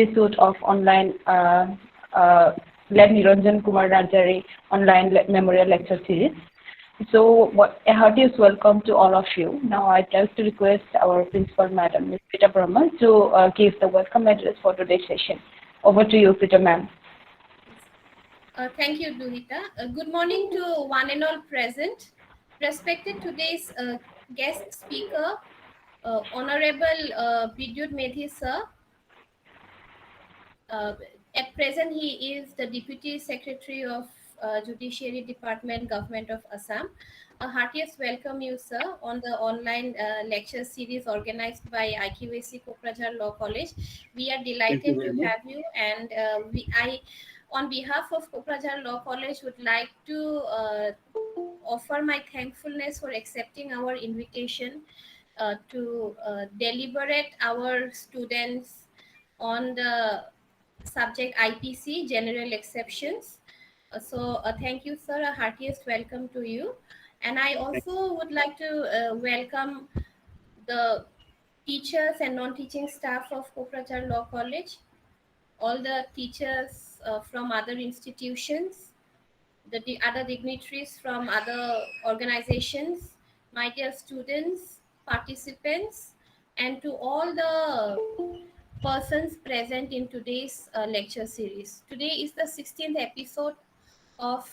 episode of online Let Niranjan Kumar Narjari online memorial lecture series. So, a heartiest welcome to all of you. Now, I'd like to request our principal, Madam Ms. Preeta Brahma, to give the welcome address for today's session. Over to you, Preeta ma'am. Thank you, Duhita. Good morning to one and all present. Respected today's guest speaker, Honorable Bidyut Medhi sir. At present, he is the Deputy Secretary of Judiciary Department, Government of Assam. A heartiest welcome you, sir, on the online lecture series organized by IQAC Kokrajhar Law College. We are delighted to have you, and on behalf of Kokrajhar Law College, would like to offer my thankfulness for accepting our invitation to deliberate our students on the subject IPC general exceptions. Thank you, sir. A heartiest welcome to you. And I also would like to welcome the teachers and non-teaching staff of Kokrajhar Law College, all the teachers from other institutions, the other dignitaries from other organizations, my dear students, participants, and to all the persons present in today's lecture series. Today is the 16th episode of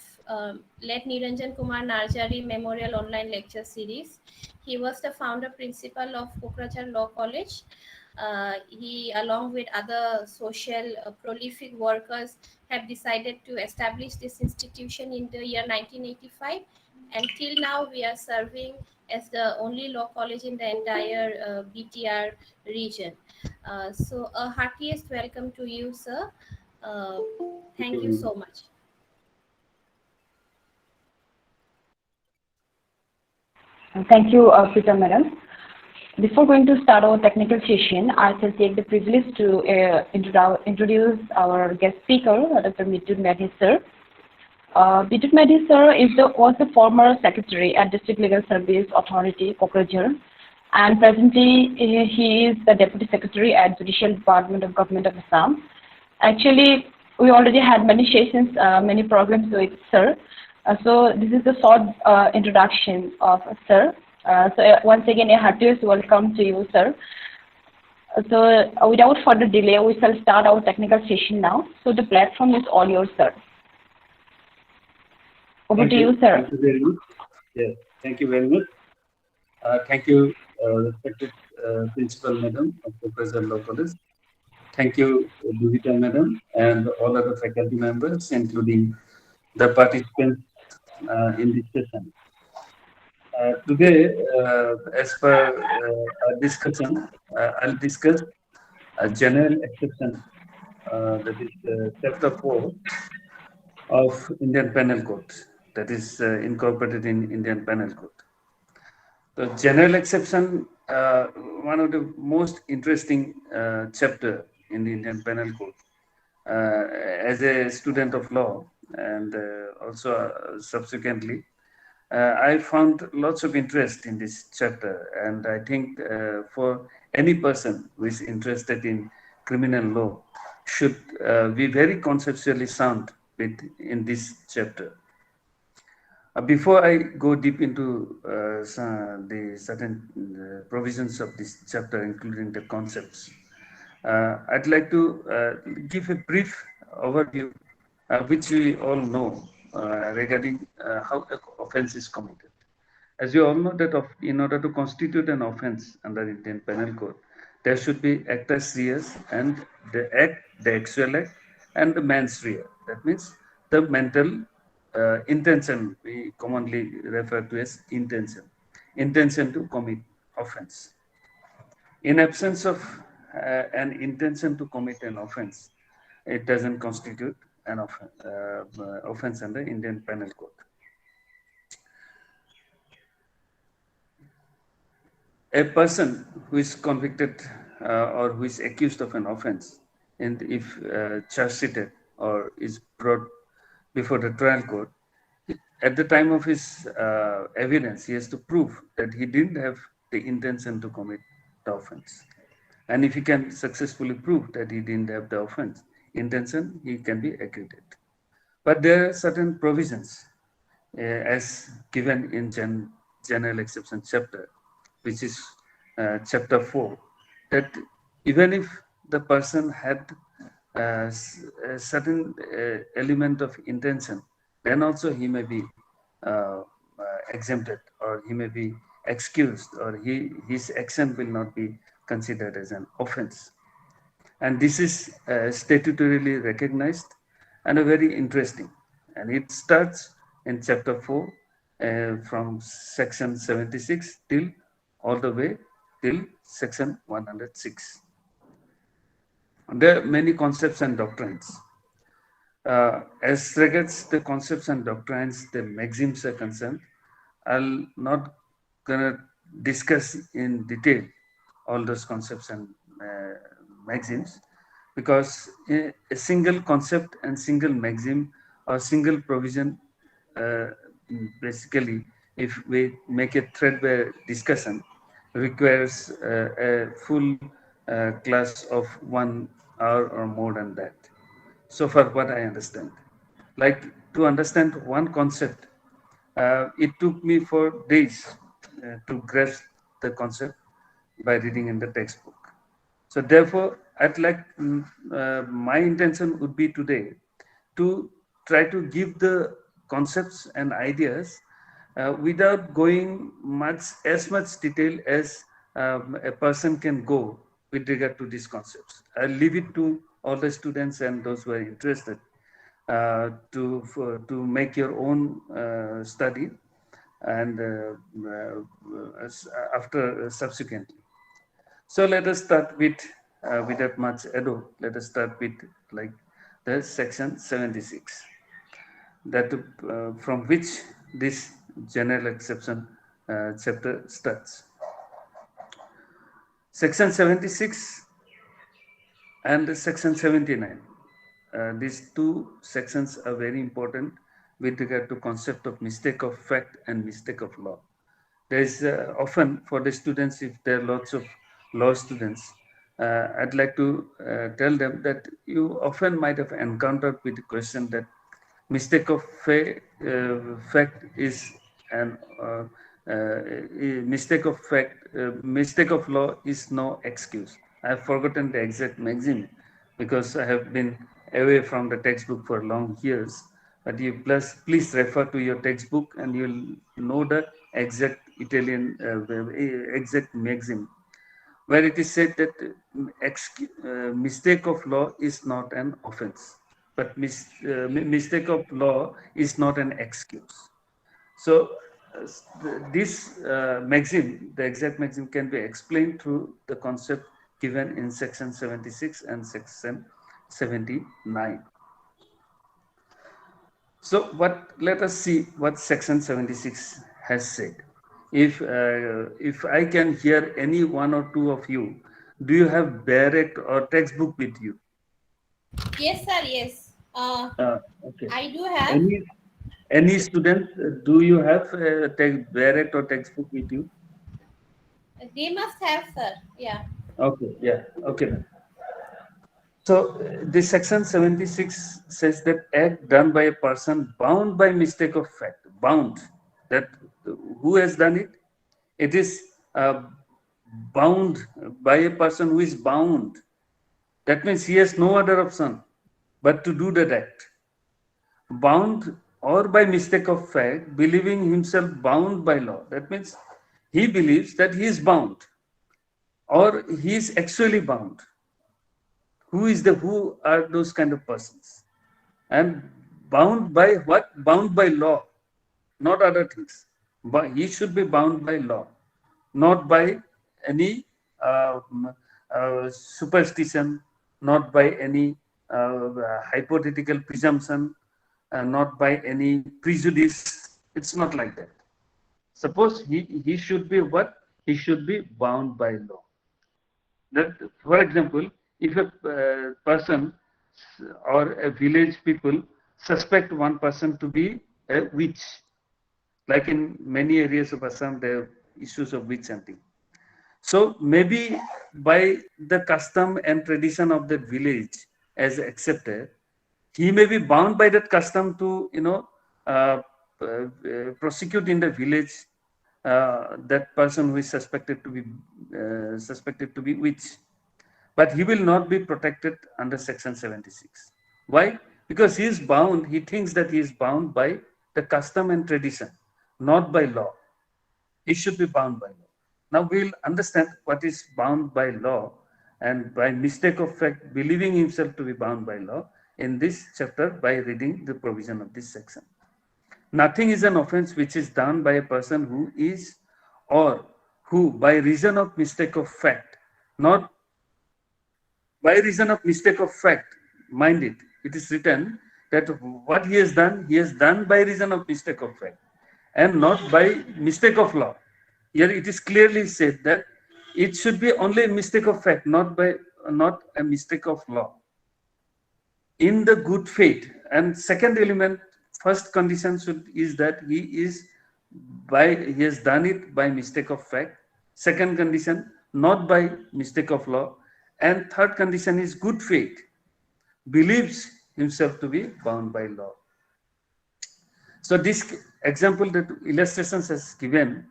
Let Niranjan Kumar Narjari Memorial Online Lecture Series. He was the founder principal of Kokrajhar Law College. He, along with other social prolific workers, have decided to establish this institution in the year 1985. And till now, we are serving as the only law college in the entire BTR region. So a heartiest welcome to you, sir. Thank you so much. Thank you, Preeta madam. Before going to start our technical session, I shall take the privilege to introduce our guest speaker, Dr. Bidyut Medhi sir. Bidyut Medhi sir was the former secretary at District Legal Service Authority, Kokrajhar, and presently he is the deputy secretary at Judicial Department of Government of Assam. Actually, we already had many sessions, many programs with sir. So this is the short introduction of sir. Once again, a heartiest welcome to you, sir. So without further delay, we shall start our technical session now. So the platform is all yours, sir. Over to you, sir. Thank you very much. Yes, thank you very much. Thank you, respected Principal Madam of Kokrajhar Law College. Thank you, Duhita Madam, and all other faculty members, including the participants in this session. Today, as per our discussion, I'll discuss a general exception, that is Chapter 4 of Indian Penal Code, that is incorporated in Indian Penal Code. The general exception, one of the most interesting chapter in the Indian Penal Code. As a student of law and also subsequently, I found lots of interest in this chapter, and I think for any person who is interested in criminal law should be very conceptually sound in this chapter. Before I go deep into the certain provisions of this chapter, including the concepts, I'd like to give a brief overview, which we all know regarding how an offense is committed. As you all know that in order to constitute an offense under Indian Penal Code, there should be actus reus and the act, the actual act, and the mens rea. That means the mental intention, we commonly refer to as intention to commit offense. In absence of an intention to commit an offense, it doesn't constitute an offense under Indian Penal Code. A person who is convicted or who is accused of an offense, and if charge sheeted or is brought before the trial court, at the time of his evidence, he has to prove that he didn't have the intention to commit the offense. And if he can successfully prove that he didn't have the offense intention, he can be acquitted. But there are certain provisions as given in general exception chapter, which is chapter 4, that even if the person had a certain element of intention, then also he may be exempted, or he may be excused, or his action will not be considered as an offense. And this is statutorily recognized and very interesting. And it starts in chapter 4 from section 76 till all the way till section 106. There are many concepts and doctrines. As regards the concepts and doctrines, the maxims are concerned, I'll not gonna discuss in detail all those concepts and maxims, because a single concept and single maxim or single provision, basically, if we make a threadbare discussion, requires a full class of 1 hour or more than that. So far, what I understand, like to understand one concept, it took me for days to grasp the concept by reading in the textbook. So therefore, I'd like, my intention would be today to try to give the concepts and ideas without going as much detail as a person can go with regard to these concepts. I'll leave it to all the students and those who are interested to make your own study, and after subsequently. So let us start without much ado, let us start with like the section 76, that from which this general exception chapter starts. Section 76 and section 79. These two sections are very important with regard to concept of mistake of fact and mistake of law. There is often for the students, if there are lots of law students, I'd like to tell them that you often might have encountered with the question that mistake of fact is an mistake of fact, mistake of law is no excuse. I have forgotten the exact maxim because I have been away from the textbook for long years. But you please refer to your textbook and you'll know the exact Italian exact maxim, where it is said that mistake of law is not an offense, but mistake of law is not an excuse. So this maxim, the exact maxim, can be explained through the concept given in section 76 and section 79. So let us see what section 76 has said. If I can hear any one or two of you, do you have direct or textbook with you? Yes, sir. Yes. Okay. I do have. Any student, do you have direct or textbook with you? They must have, sir. Yeah. Okay. Yeah. Okay. So this section 76 says that act done by a person bound by mistake of fact, bound, that who has done it? It is bound by a person who is bound. That means he has no other option but to do that act. Bound or by mistake of fact, believing himself bound by law. That means he believes that he is bound or he is actually bound. Who are those kind of persons? And bound by what? Bound by law, not other things. But he should be bound by law, not by any superstition, not by any hypothetical presumption, not by any prejudice. It's not like that. Suppose he should be what? He should be bound by law. That, for example, if a person or a village people suspect one person to be a witch, like in many areas of Assam, there are issues of witch hunting. So maybe by the custom and tradition of the village as accepted, he may be bound by that custom to, uh, prosecute in the village that person who is suspected to be witch, but he will not be protected under Section 76. Why? Because he is bound. He thinks that he is bound by the custom and tradition, not by law. He should be bound by law. Now we'll understand what is bound by law and by mistake of fact believing himself to be bound by law in this chapter by reading the provision of this section. Nothing is an offense which is done by a person who is or who by reason of mistake of fact, not by reason of mistake of fact, mind it, it is written that what he has done by reason of mistake of fact and not by mistake of law. Here it is clearly said that it should be only a mistake of fact, not a mistake of law. In the good faith. And second element, first condition is that he has done it by mistake of fact. Second condition, not by mistake of law. And third condition is good faith, believes himself to be bound by law. So this example that illustrations has given,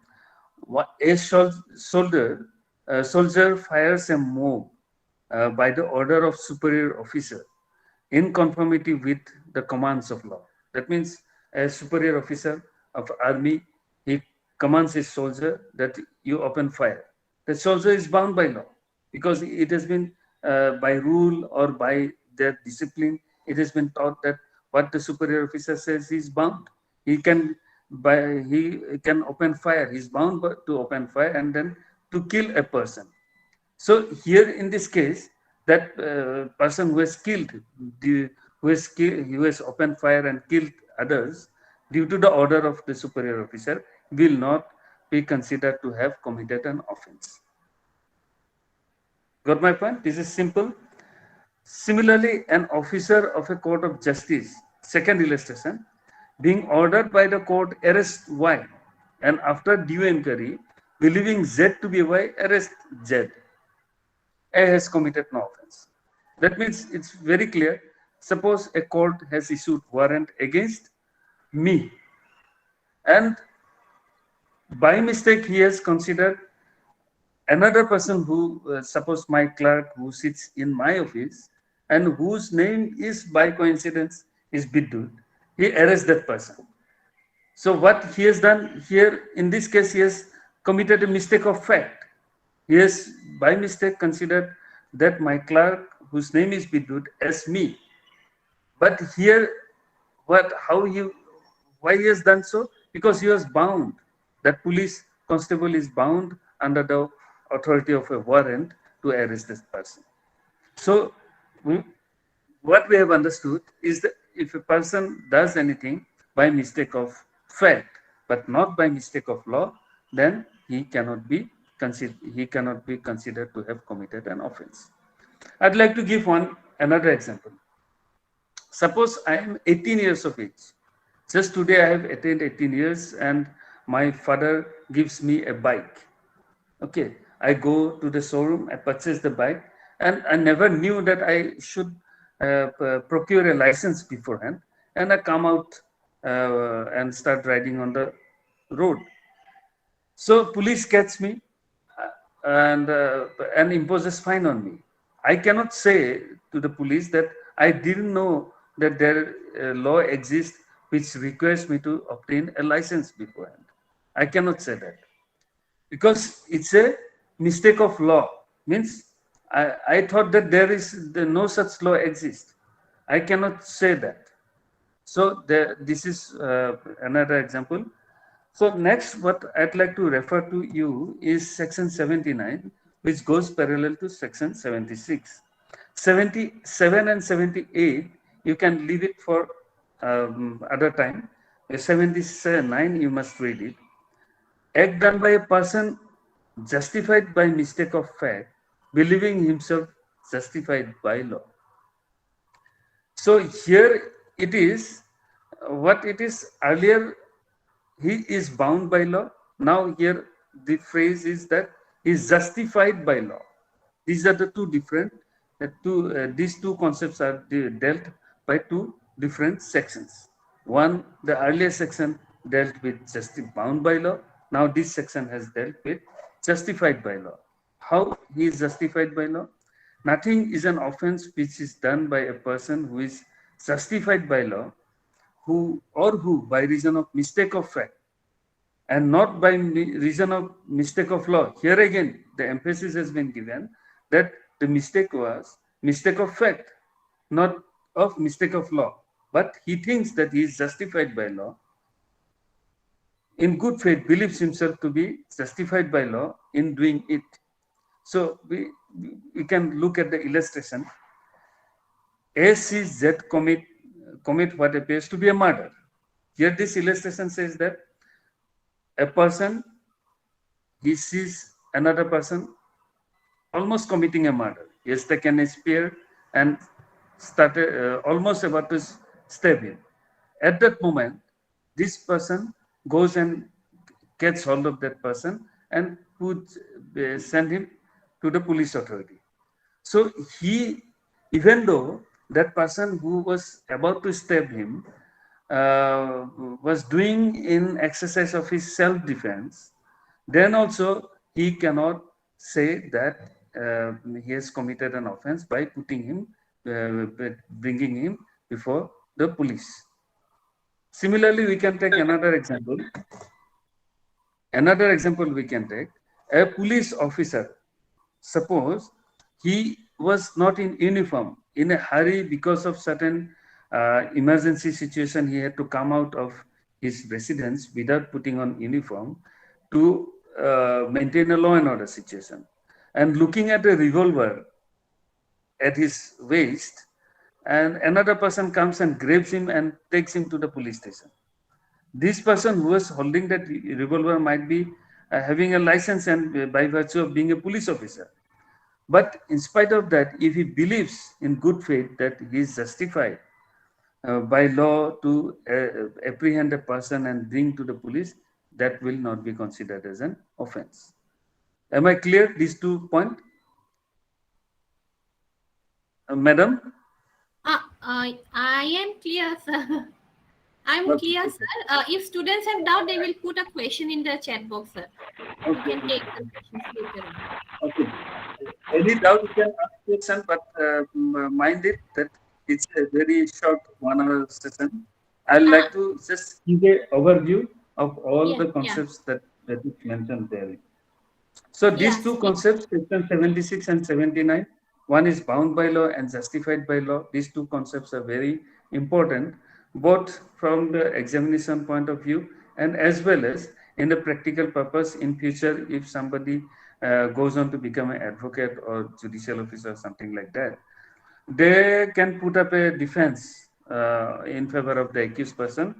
a soldier fires a mob by the order of superior officer in conformity with the commands of law. That means a superior officer of army, he commands his soldier that you open fire. The soldier is bound by law because it has been by rule or by their discipline, it has been taught that what the superior officer says is bound. He can open fire. He's bound to open fire and then to kill a person. So here in this case, that person who has killed, who has opened fire and killed others due to the order of the superior officer will not be considered to have committed an offense. Got my point? This is simple. Similarly, an officer of a court of justice, second illustration, being ordered by the court arrest Y, and after due inquiry, believing Z to be Y, arrest Z. A has committed no offense. That means it's very clear. Suppose a court has issued warrant against me, and by mistake he has considered another person who, suppose my clerk who sits in my office and whose name is by coincidence is Biddut, he arrests that person. So what he has done here, in this case, he has committed a mistake of fact. He has by mistake considered that my clerk whose name is Biddut as me. But here, why he has done so? Because he was bound. That police constable is bound under the authority of a warrant to arrest this person. So what we have understood is that if a person does anything by mistake of fact, but not by mistake of law, then he cannot be considered to have committed an offense. I'd like to give another example. Suppose I am 18 years of age. Just today I have attained 18 years and my father gives me a bike. Okay, I go to the showroom, I purchase the bike, and I never knew that I should procure a license beforehand, and I come out and start riding on the road. So police catch me and imposes fine on me. I cannot say to the police that I didn't know that there law exists which requires me to obtain a license beforehand. I cannot say that because it's a mistake of law. Means I thought that no such law exists. I cannot say that. So this is another example. So next, what I'd like to refer to you is section 79, which goes parallel to section 76. 77 and 78, you can leave it for other time. 79, you must read it. Act done by a person justified by mistake of fact, believing himself justified by law. So here it is, what it is earlier, he is bound by law. Now here the phrase is that is justified by law. These are the two different, these two concepts are dealt by two different sections. One, the earlier section dealt with bound by law. Now this section has dealt with justified by law. How he is justified by law? Nothing is an offense which is done by a person who is justified by law, who by reason of mistake of fact, and not by reason of mistake of law. Here again, the emphasis has been given that the mistake was mistake of fact, not of mistake of law. But he thinks that he is justified by law. In good faith, believes himself to be justified by law in doing it. So we can look at the illustration. A sees Z commit what appears to be a murder. Here this illustration says that a person, he sees another person almost committing a murder. He has taken a spear and started almost about to stab him. At that moment, this person goes and gets hold of that person and would send him to the police authority. So he, even though that person who was about to stab him was doing in exercise of his self-defense, then also he cannot say that he has committed an offense by putting him, bringing him before the police. Similarly, we can take another example. Another example we can take, a police officer. Suppose he was not in uniform, in a hurry because of certain emergency situation, he had to come out of his residence without putting on uniform to maintain a law and order situation. And looking at a revolver at his waist, and another person comes and grabs him and takes him to the police station. This person who was holding that revolver might be having a license and by virtue of being a police officer. But in spite of that, if he believes in good faith that he is justified by law to apprehend a person and bring to the police, that will not be considered as an offense. Am I clear, these 2 points? Madam? I am clear, sir. I'm clear, sir. If students have doubt, they will put a question in the chat box, sir. Okay. You can take the questions later on. Okay. Any doubt you can ask question, but mind it that it's a very short 1 hour session. I'd like to just give an overview of all the concepts that is mentioned there. So these two concepts, section 76 and 79, one is bound by law and justified by law. These two concepts are very important, both from the examination point of view and as well as in the practical purpose in future if somebody goes on to become an advocate or judicial officer or something like that. They can put up a defense in favor of the accused person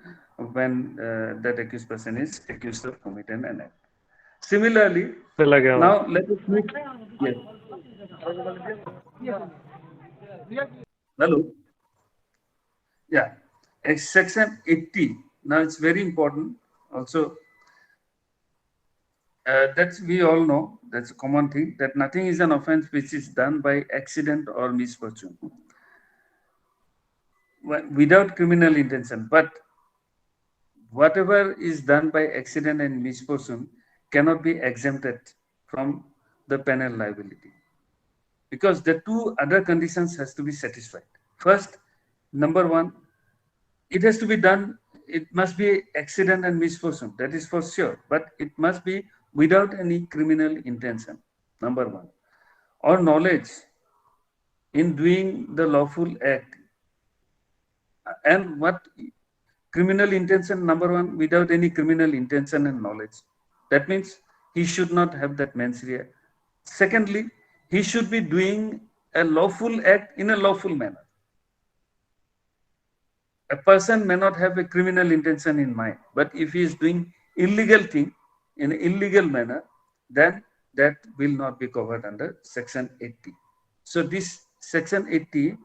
when that accused person is accused of committing an act. Similarly, now let us move. Yes. Hello. Yeah. Section 80. Now it's very important. Also, that we all know, that's a common thing, that nothing is an offense which is done by accident or misfortune without criminal intention. But whatever is done by accident and misfortune cannot be exempted from the penal liability, because the two other conditions has to be satisfied. First, number one, it has to be done, it must be accident and misfortune, that is for sure, but it must be without any criminal intention, number one, or knowledge in doing the lawful act. And what criminal intention, number one, without any criminal intention and knowledge. That means he should not have that mens rea. Secondly, he should be doing a lawful act in a lawful manner. A person may not have a criminal intention in mind, but if he is doing illegal thing in an illegal manner, then that will not be covered under section 80. So this section 80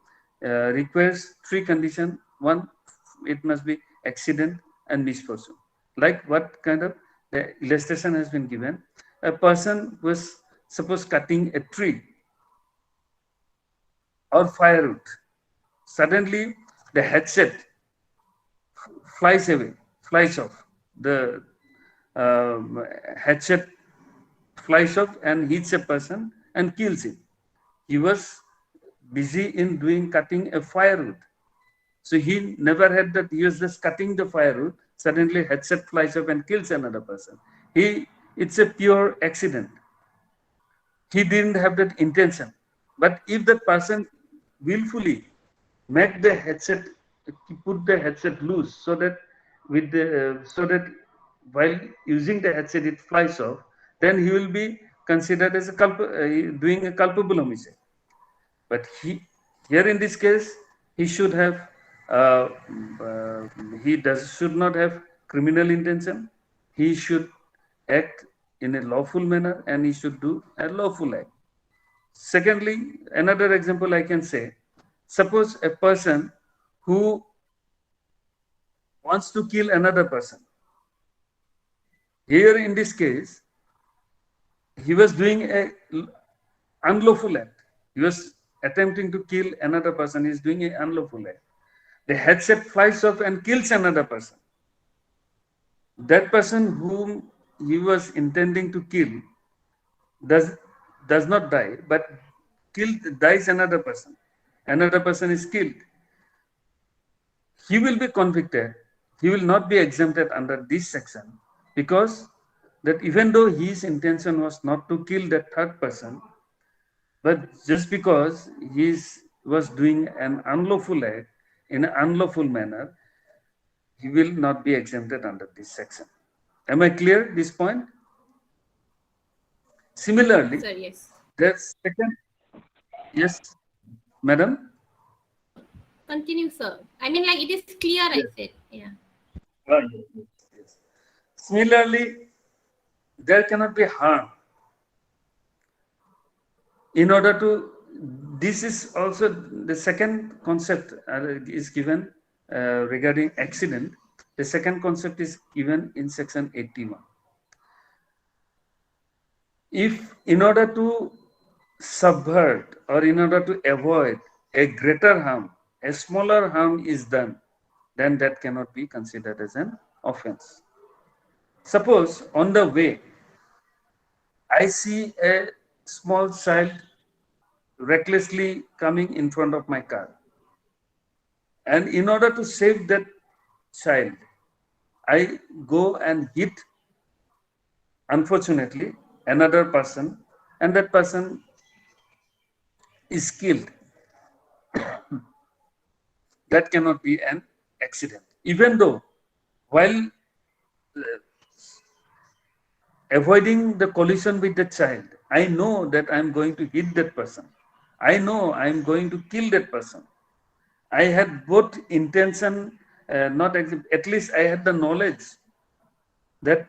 requires three conditions. One, it must be accident and misfortune. Like what kind of the illustration has been given, a person was suppose cutting a tree or firewood, suddenly the headset flies away, flies off. The headset flies off and hits a person and kills him. He was busy in doing cutting a firewood. So he never had that. He was just cutting the firewood. Suddenly headset flies up and kills another person. It's a pure accident. He didn't have that intention. But if that person willfully make the headset, put the headset loose so that while using the headset it flies off, then he will be considered as doing a culpable homicide. But here in this case, he should have uh, should not have criminal intention. He should act in a lawful manner and he should do a lawful act. Secondly, another example I can say, suppose a person who wants to kill another person. Here in this case, he was doing a unlawful act. He was attempting to kill another person. He is doing an unlawful act. The headset flies off and kills another person. That person whom he was intending to kill does not die, but dies another person. Another person is killed. He will be convicted. He will not be exempted under this section, because that even though his intention was not to kill that third person, but just because he was doing an unlawful act in an unlawful manner, he will not be exempted under this section. Am I clear this point? Similarly, Sir, yes. the second, yes, madam? Continue, sir. I mean, like, it is clear, I said. Yeah. Yes. Similarly, there cannot be harm. In order to, this is also the second concept is given regarding accident. The second concept is given in section 81. If in order to subvert or in order to avoid a greater harm, a smaller harm is done, then that cannot be considered as an offense. Suppose on the way, I see a small child recklessly coming in front of my car. And in order to save that child, I go and hit, unfortunately, another person, and that person is killed. That cannot be an accident. Even though while avoiding the collision with the child, I know that I'm going to hit that person. I know I'm going to kill that person. I had both intention, at least I had the knowledge that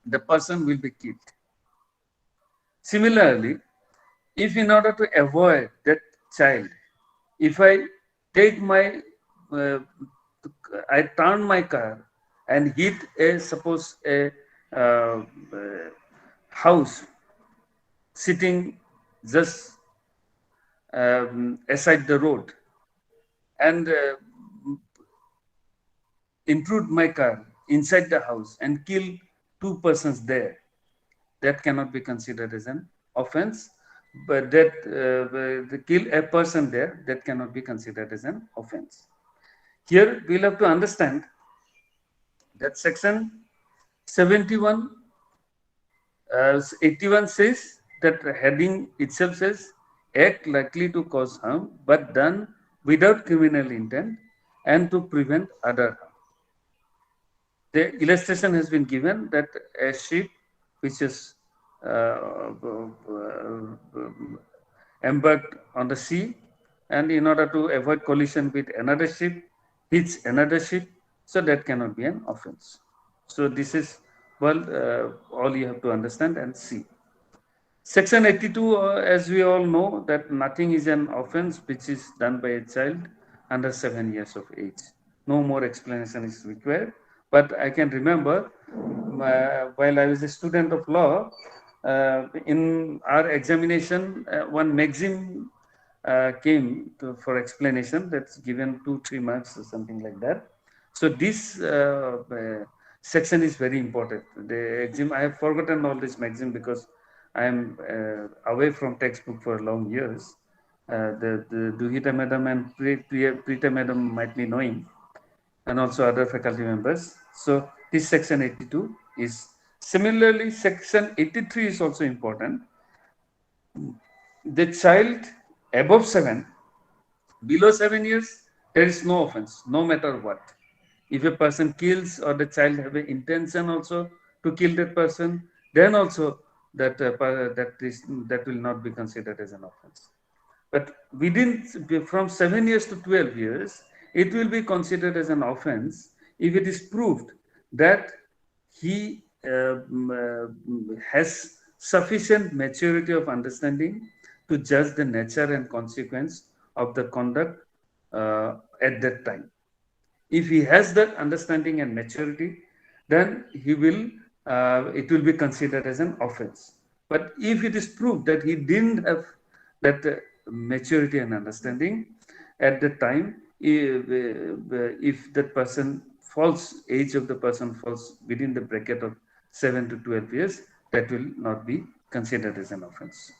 the person will be killed. Similarly, if in order to avoid that child, if I take I turn my car and hit suppose a house sitting just aside the road, and intrude my car inside the house and kill two persons there, that cannot be considered as an offense. But that kill a person there, that cannot be considered as an offense. Here we'll have to understand that section 71, 81 says that heading itself says act likely to cause harm but done without criminal intent and to prevent other harm. The illustration has been given that a ship which is embarked on the sea, and in order to avoid collision with another ship, hits another ship, so that cannot be an offense. So this is, all you have to understand and see. Section 82, as we all know, that nothing is an offense which is done by a child under 7 years of age. No more explanation is required. But I can remember while I was a student of law, in our examination, one maxim came for explanation that's given 2-3 marks or something like that. So this section is very important. The exam, I have forgotten all this maxim because I am away from textbook for long years. The Duhita madam and Preeta madam might be knowing, and also other faculty members. So this section 82 is similarly section 83 is also important. The child above 7, below 7 years, there is no offense, no matter what. If a person kills or the child have an intention also to kill that person, then also that that will not be considered as an offense. But within from 7 years to 12 years, it will be considered as an offense if it is proved that he has sufficient maturity of understanding to judge the nature and consequence of the conduct at that time. If he has that understanding and maturity, then he will it will be considered as an offense. But if it is proved that he didn't have that maturity and understanding at the time, if that person falls, age of the person falls within the bracket of 7 to 12 years, that will not be considered as an offense.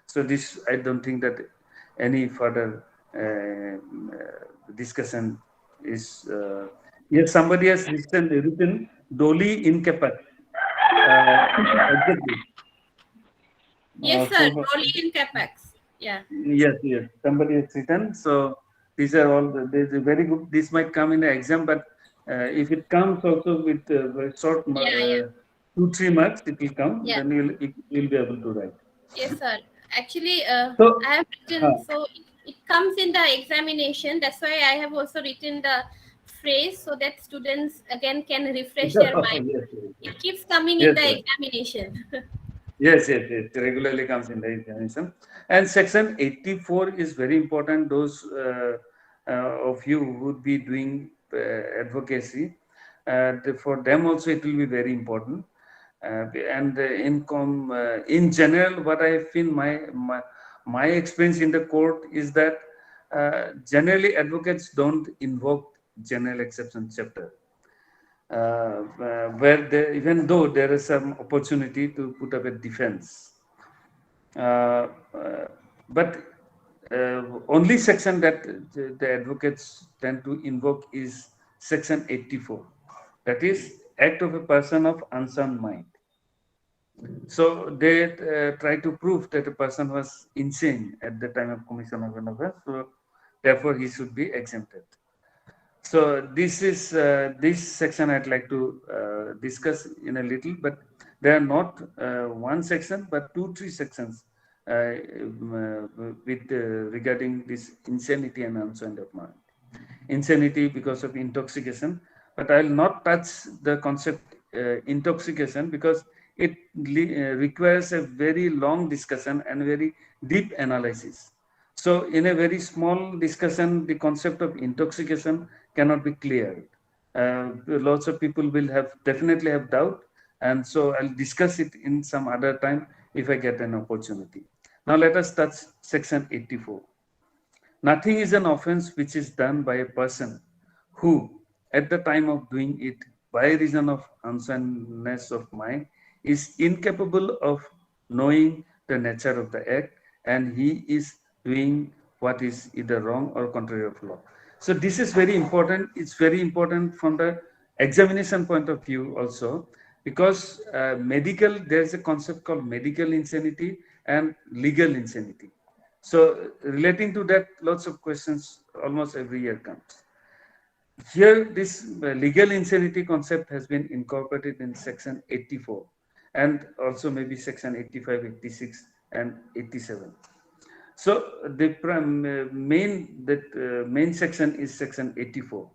So this, I don't think that any further discussion is. Yes, somebody has written Doli Incapac. Exactly. Yes, sir. Doli Incapax. Yeah. Yes. Somebody has written. So these are all very good. This might come in the exam, but if it comes also with short 2-3 marks, it will come. Yeah. Then you'll be able to write. Yes, sir. Actually, So, I have written, so it comes in the examination. That's why I have also written the phrase so that students again can refresh their mind. Yes. It keeps coming in the examination. Yes. It regularly comes in the examination. And section 84 is very important. Those of you who would be doing advocacy, for them also it will be very important. And in general, what I feel my experience in the court is that generally advocates don't invoke general exception chapter. Where even though there is some opportunity to put up a defense, but only section that the advocates tend to invoke is section 84, that is act of a person of unsound mind. So they try to prove that a person was insane at the time of commission of an offense, so therefore he should be exempted. So this is this section I'd like to discuss in a little, but there are not one section, but 2-3 sections with regarding this insanity and unsound mind. Insanity because of intoxication, but I'll not touch the concept intoxication because it requires a very long discussion and very deep analysis. So in a very small discussion, the concept of intoxication cannot be cleared. Lots of people will definitely have doubt, and so I'll discuss it in some other time if I get an opportunity. Now let us touch section 84. Nothing is an offense which is done by a person who, at the time of doing it, by reason of unsoundness of mind, is incapable of knowing the nature of the act, and he is doing what is either wrong or contrary of law. So this is very important. It's very important from the examination point of view also, because there's a concept called medical insanity and legal insanity. So relating to that, lots of questions almost every year comes. Here, this legal insanity concept has been incorporated in section 84 and also maybe section 85, 86 and 87. So the main section is section 84.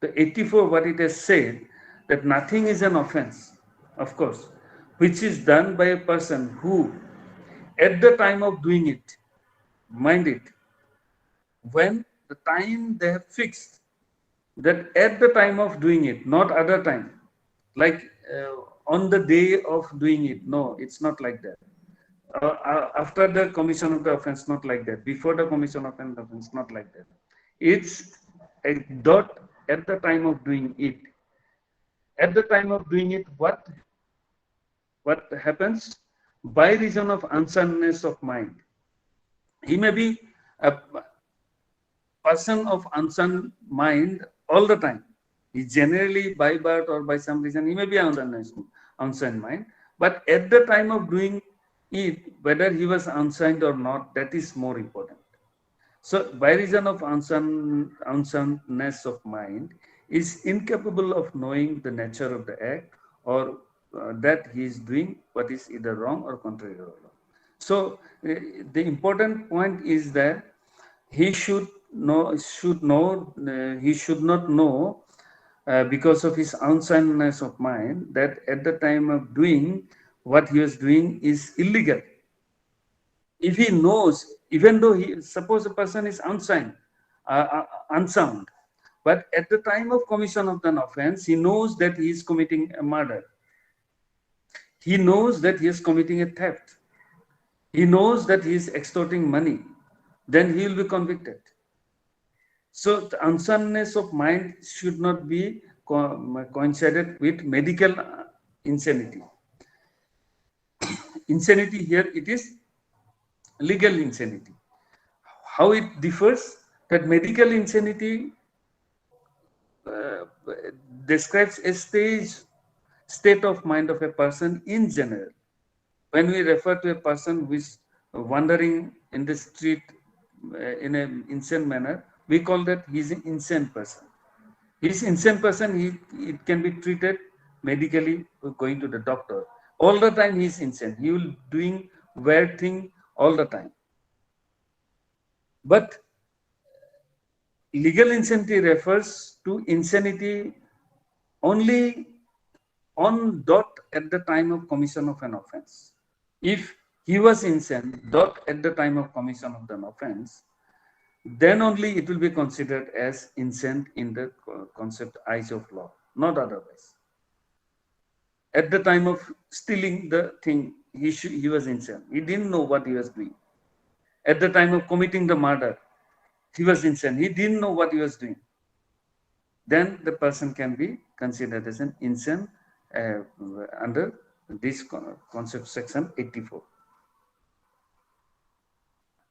The 84, what it has said, that nothing is an offense, of course, which is done by a person who, at the time of doing it, mind it, when the time they have fixed, that at the time of doing it, not other time, like on the day of doing it. No, it's not like that. After the commission of the offense, not like that. Before the commission of an offense, not like that. It's a dot at the time of doing it. At the time of doing it, what happens? By reason of unsoundness of mind, he may be a person of unsound mind all the time. He generally, by birth or by some reason, he may be unsound mind. But at the time of doing it, whether he was unsound or not, that is more important. So, by reason of unsoundness of mind, is incapable of knowing the nature of the act, or that he is doing what is either wrong or contrary to law. So, the important point is that he should he should not know, because of his unsoundness of mind, that at the time of doing what he was doing is illegal. If he knows, even though suppose a person is unsound, but at the time of commission of an offense, he knows that he is committing a murder. He knows that he is committing a theft. He knows that he is extorting money. Then he will be convicted. So the unsoundness of mind should not be coincided with medical insanity. Insanity here, it is legal insanity. How it differs? That medical insanity describes a state of mind of a person in general. When we refer to a person who is wandering in the street in an insane manner, we call that he is an insane person. He is insane person, it can be treated medically going to the doctor. All the time he is insane. He will doing weird thing all the time. But legal insanity refers to insanity only on dot at the time of commission of an offense. If he was insane dot at the time of commission of an offense, then only it will be considered as insane in the concept eyes of law, not otherwise. At the time of stealing the thing, he was insane. He didn't know what he was doing. At the time of committing the murder, he was insane. He didn't know what he was doing. Then the person can be considered as an insane under this concept section 84.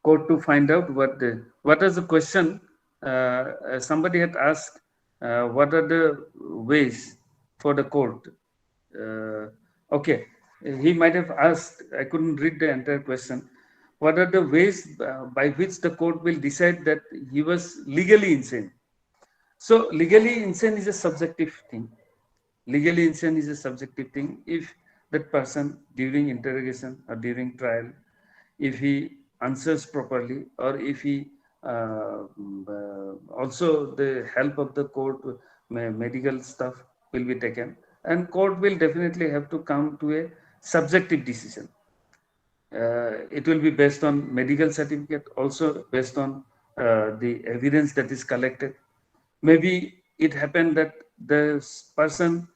Court to find out what is the question. Somebody had asked, what are the ways for the court? Okay, he might have asked, I couldn't read the entire question. What are the ways by which the court will decide that he was legally insane? So legally insane is a subjective thing. Legally insane is a subjective thing. If that person during interrogation or during trial, if he answers properly, or if he also the help of the court, medical stuff will be taken, and court will definitely have to come to a subjective decision. It will be based on medical certificate, also based on the evidence that is collected. Maybe it happened that the person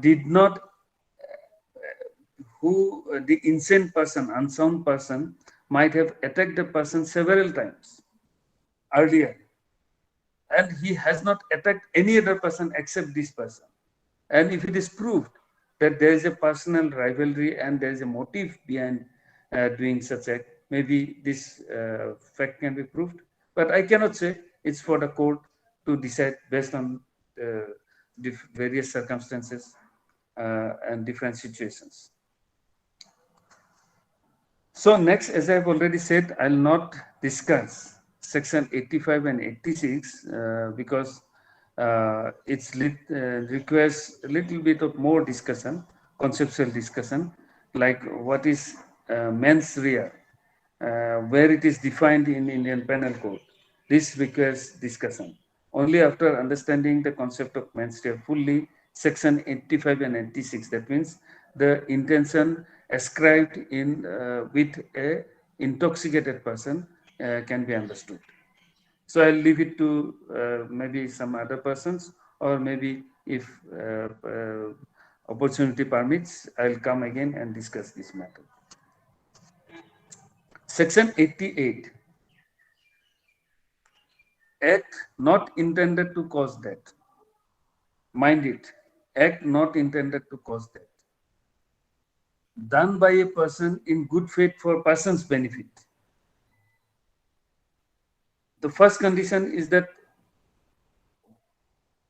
did not, the insane person, unsound person, might have attacked the person several times earlier, and he has not attacked any other person except this person. And if it is proved that there is a personal rivalry and there is a motive behind doing such act, maybe this fact can be proved. But I cannot say. It's for the court to decide based on various circumstances and different situations. So next, as I've already said, I'll not discuss section 85 and 86 because it requires a little bit of more discussion, conceptual discussion, like what is mens rea, where it is defined in Indian Penal Code. This requires discussion. Only after understanding the concept of mens rea fully, section 85 and 86, that means the intention ascribed in with a intoxicated person can be understood. So I'll leave it to maybe some other persons, or maybe if opportunity permits, I'll come again and discuss this matter. Section 88. Act not intended to cause death. Mind it, act not intended to cause death. Done by a person in good faith for person's benefit. The first condition is that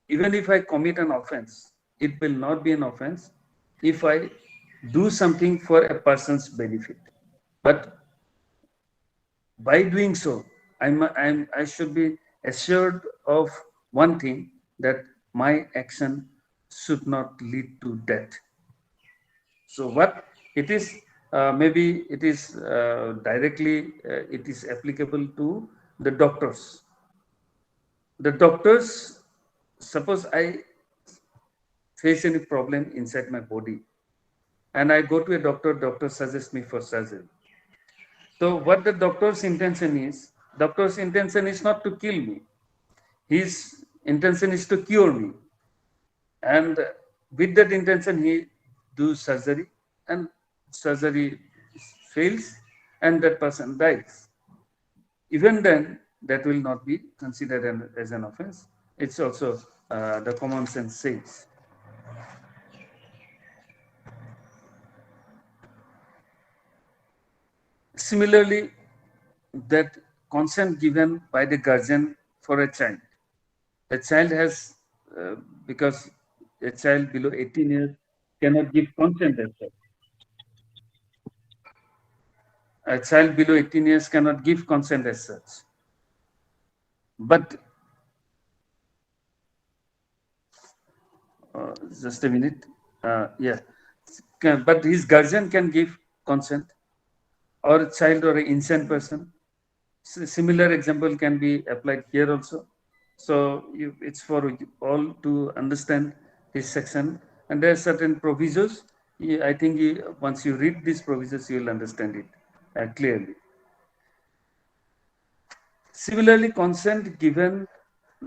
even if I commit an offense, it will not be an offense if I do something for a person's benefit. But by doing so, I should be assured of one thing, that my action should not lead to death. So what it is, maybe it is directly, it is applicable to the doctors. The doctors, suppose I face any problem inside my body and I go to a doctor suggests me for surgery. So what the doctor's intention is not to kill me. His intention is to cure me. And with that intention, he do surgery, and surgery fails and that person dies. Even then, that will not be considered as an offense. It's also the common sense says. Similarly, that consent given by the guardian for a child. A child has, because a child below 18 years cannot give consent as such. A child below 18 years cannot give consent as such. But, just a minute, yeah. But his guardian can give consent, or a child or an insane person. Similar example can be applied here also. So it's for all to understand this section, and there are certain provisos. I think once you read these provisos, you will understand it clearly. Similarly, consent given,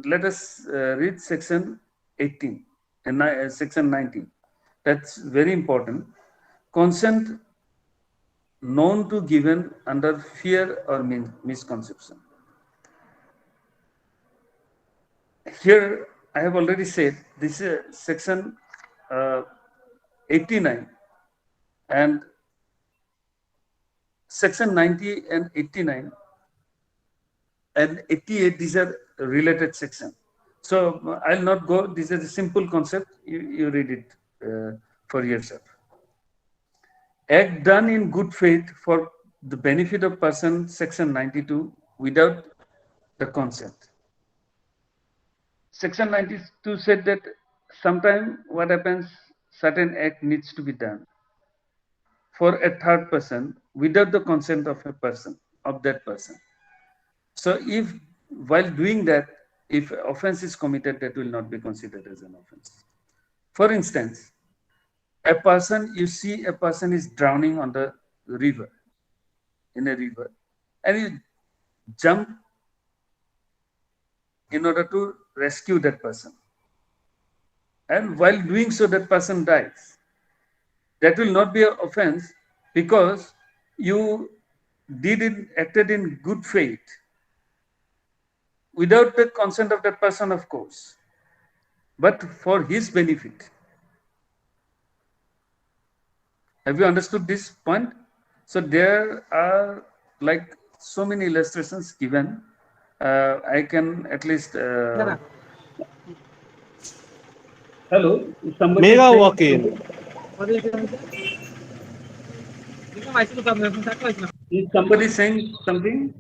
let us read section 18 and section 19. That's very important. Consent known to given under fear or misconception. Here, I have already said this is section 89 and section 90 and 89 and 88. These are related sections. So I'll not go. This is a simple concept. You read it for yourself. Act done in good faith for the benefit of person, section 92, without the consent. Section 92 said that sometime what happens, certain act needs to be done for a third person without the consent of a person, of that person. So if while doing that, if offense is committed, that will not be considered as an offense. For instance, a person, you see a person is drowning on the river, in a river, and you jump in order to rescue that person. And while doing so, that person dies. That will not be an offense because you acted in good faith without the consent of that person, of course, but for his benefit. Have you understood this point? So there are like so many illustrations given. I can at least. Hello, somebody. Mega walk-in. Is somebody saying something?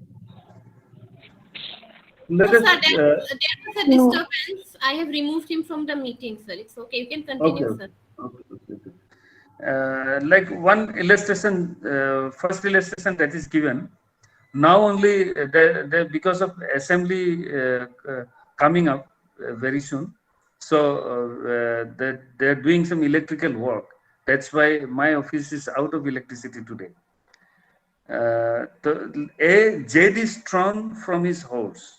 Let us, sir, there was a disturbance. I have removed him from the meeting, sir. It's okay. You can continue, okay. Sir. Okay. Like one illustration, first illustration that is given. Now only because of assembly coming up very soon, so they're doing some electrical work. That's why my office is out of electricity today. A jade is torn from his horse.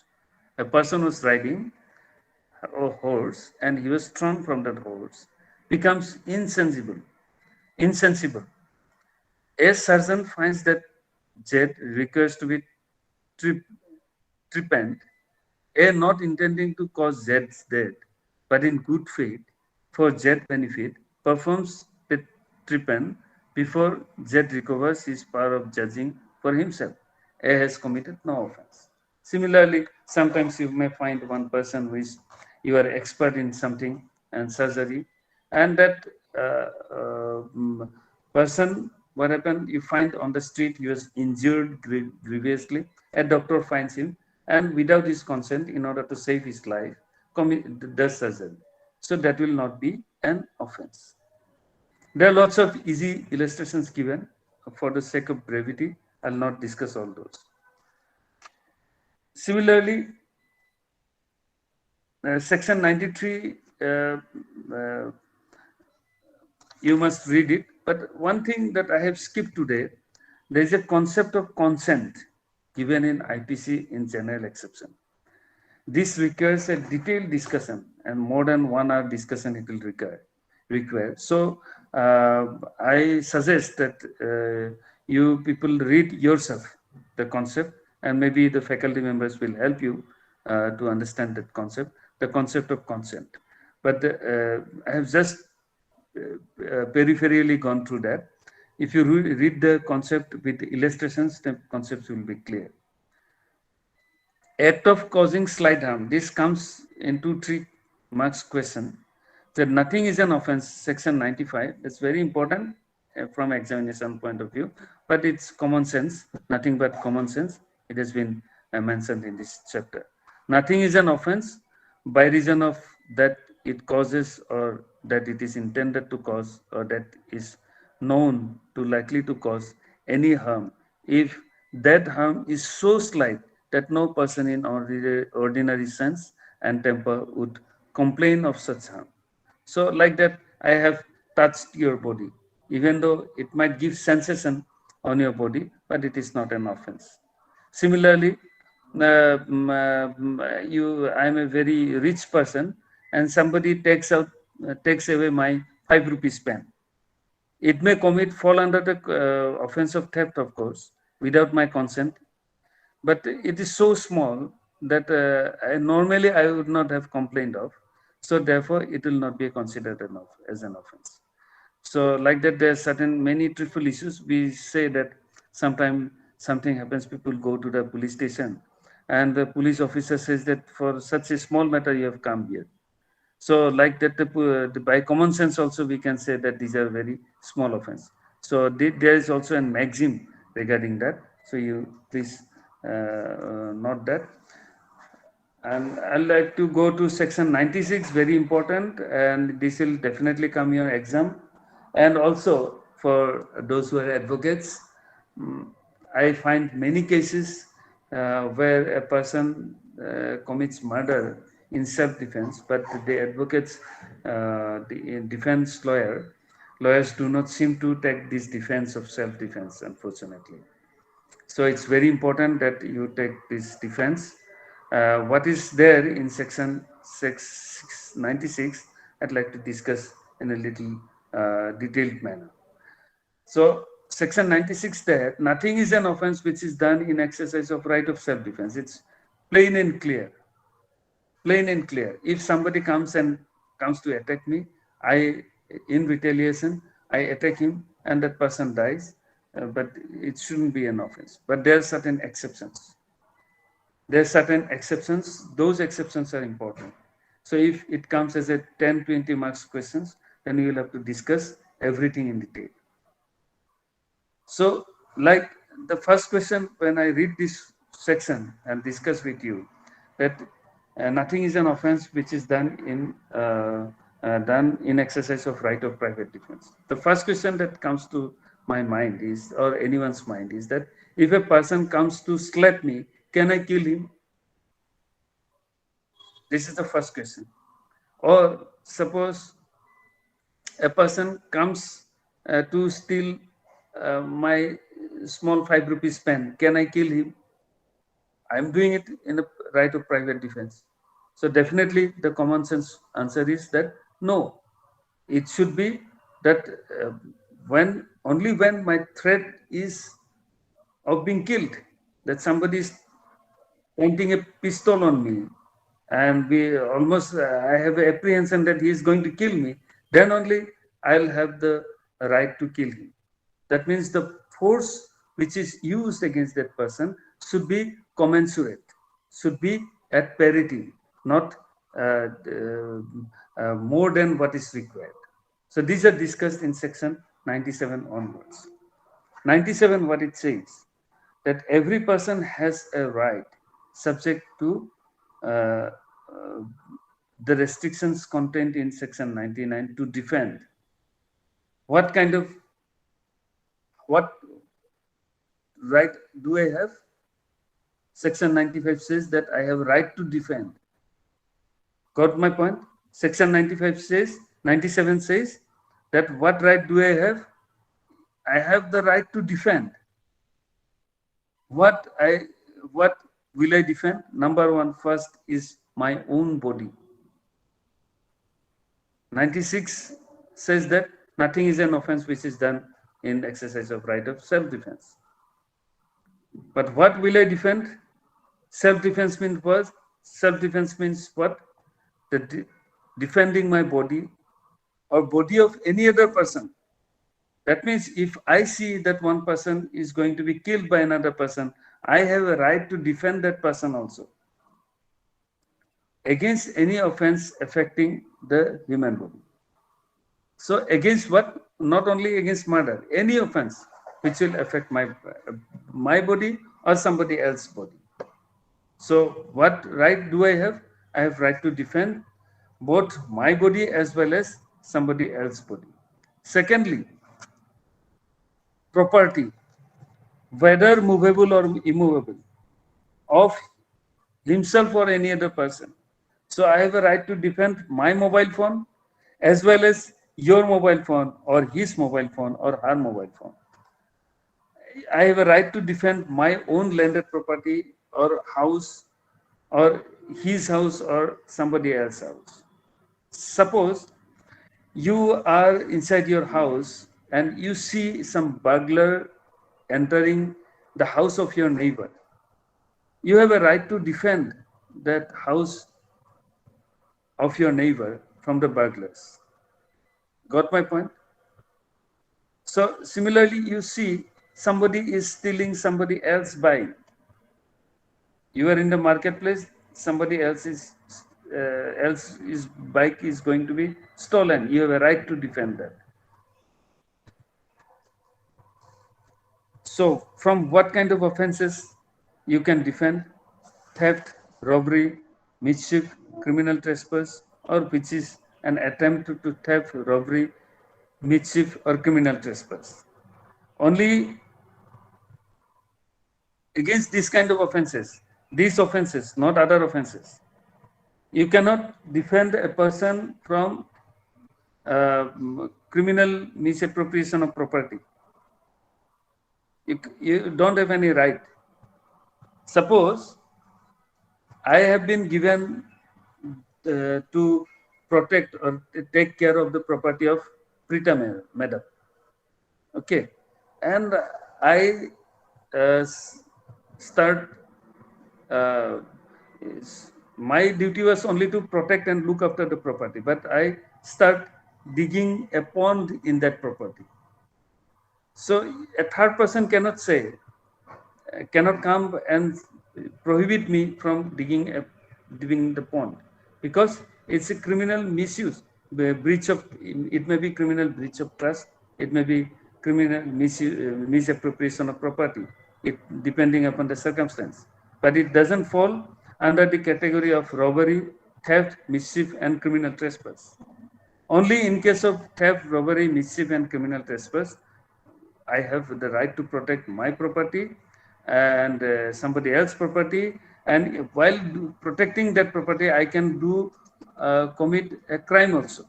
A person was riding a horse and he was torn from that horse, becomes insensible. A surgeon finds that Z requires to be trepanned, A not intending to cause Z's death, but in good faith for Z benefit, performs the trepan before Z recovers his power of judging for himself. A has committed no offense. Similarly, sometimes you may find one person who is you are expert in something and surgery, and that person, what happened? You find on the street he was injured grievously. A doctor finds him, and without his consent, in order to save his life, does surgery. So that will not be an offense. There are lots of easy illustrations given. For the sake of brevity, I'll not discuss all those. Similarly, section 93, you must read it. But one thing that I have skipped today, there is a concept of consent given in IPC in general exception. This requires a detailed discussion, and more than 1 hour discussion it will require. So I suggest that you people read yourself the concept, and maybe the faculty members will help you to understand that concept, the concept of consent. But I have just peripherally gone through that. If you read the concept with illustrations, the concepts will be clear. Act of causing slight harm. This comes into 3 marks question. That nothing is an offense, section 95. It's very important from examination point of view, but it's common sense, nothing but common sense. It has been mentioned in this chapter. Nothing is an offense by reason of that it causes, or that it is intended to cause, or that is known to likely to cause any harm, if that harm is so slight that no person in ordinary sense and temper would complain of such harm. So like that, I have touched your body, even though it might give sensation on your body, but it is not an offense. Similarly, I'm a very rich person, and somebody takes away my 5 rupees pen. It may fall under the offense of theft, of course, without my consent, but it is so small that normally I would not have complained of. So therefore, it will not be considered as an offense. So like that, there are certain many trivial issues. We say that sometimes something happens, people go to the police station, and the police officer says that for such a small matter you have come here. So like that, by common sense also we can say that these are very small offense. So there is also a maxim regarding that. So you please note that. And I'd like to go to section 96, very important, and this will definitely come your exam. And also for those who are advocates, I find many cases where a person commits murder in self-defense, but the advocates, the defense lawyers do not seem to take this defense of self-defense, unfortunately. So it's very important that you take this defense. What is there in section 96, I'd like to discuss in a little detailed manner. So section 96 there, nothing is an offense which is done in exercise of right of self-defense. It's plain and clear. Plain and clear. If somebody comes to attack me, in retaliation, I attack him and that person dies, but it shouldn't be an offense. But there are certain exceptions. There are certain exceptions. Those exceptions are important. So if it comes as a 10, 20 marks questions, then you will have to discuss everything in detail. So like the first question, when I read this section and discuss with you, that nothing is an offense which is done in exercise of right of private defense. The first question that comes to my mind is, or anyone's mind, is that if a person comes to slap me, can I kill him? This is the first question. Or suppose a person comes to steal my small 5 rupees pen, can I kill him? I'm doing it in a right of private defense. So definitely the common sense answer is that no. it should be that only when my threat is of being killed, that somebody is pointing a pistol on me, and I have an apprehension that he is going to kill me, then only I'll have the right to kill him. That means the force which is used against that person should be commensurate, should be at parity, not more than what is required. So these are discussed in section 97 onwards. 97, what it says, that every person has a right subject to uh, the restrictions contained in section 99 to defend. What right do I have? Section 95 says that I have right to defend. Got my point? Section 97 says that what right do I have? I have the right to defend. What will I defend? Number one, first is my own body. 96 says that nothing is an offense which is done in exercise of right of self-defense. But what will I defend? Self-defense means what? Self-defense means what? Defending my body or body of any other person. That means if I see that one person is going to be killed by another person, I have a right to defend that person also against any offense affecting the human body. So against what? Not only against murder, any offense which will affect my body or somebody else's body. So what right do I have? I have right to defend both my body as well as somebody else's body. Secondly, property, whether movable or immovable, of himself or any other person. So I have a right to defend my mobile phone as well as your mobile phone or his mobile phone or her mobile phone. I have a right to defend my own landed property or house or his house or somebody else's house. Suppose you are inside your house and you see some burglar entering the house of your neighbor. You have a right to defend that house of your neighbor from the burglars. Got my point? So similarly, you see somebody is stealing somebody else's bike. You are in the marketplace, somebody else's bike is going to be stolen. You have a right to defend that. So from what kind of offenses you can defend? Theft, robbery, mischief, criminal trespass, or which is an attempt to theft, robbery, mischief, or criminal trespass. Only against this kind of offenses, these offenses, not other offenses. You cannot defend a person from criminal misappropriation of property. You don't have any right. Suppose I have been given to protect or take care of the property of Prita Madam. Okay, and I start. My duty was only to protect and look after the property, but I start digging a pond in that property. So a third person cannot come and prohibit me from digging the pond, because it's a criminal misuse, it may be criminal breach of trust, it may be criminal misappropriation of property, depending upon the circumstance. But it doesn't fall under the category of robbery, theft, mischief, and criminal trespass. Only in case of theft, robbery, mischief, and criminal trespass, I have the right to protect my property and somebody else's property. And while protecting that property, I can commit a crime also.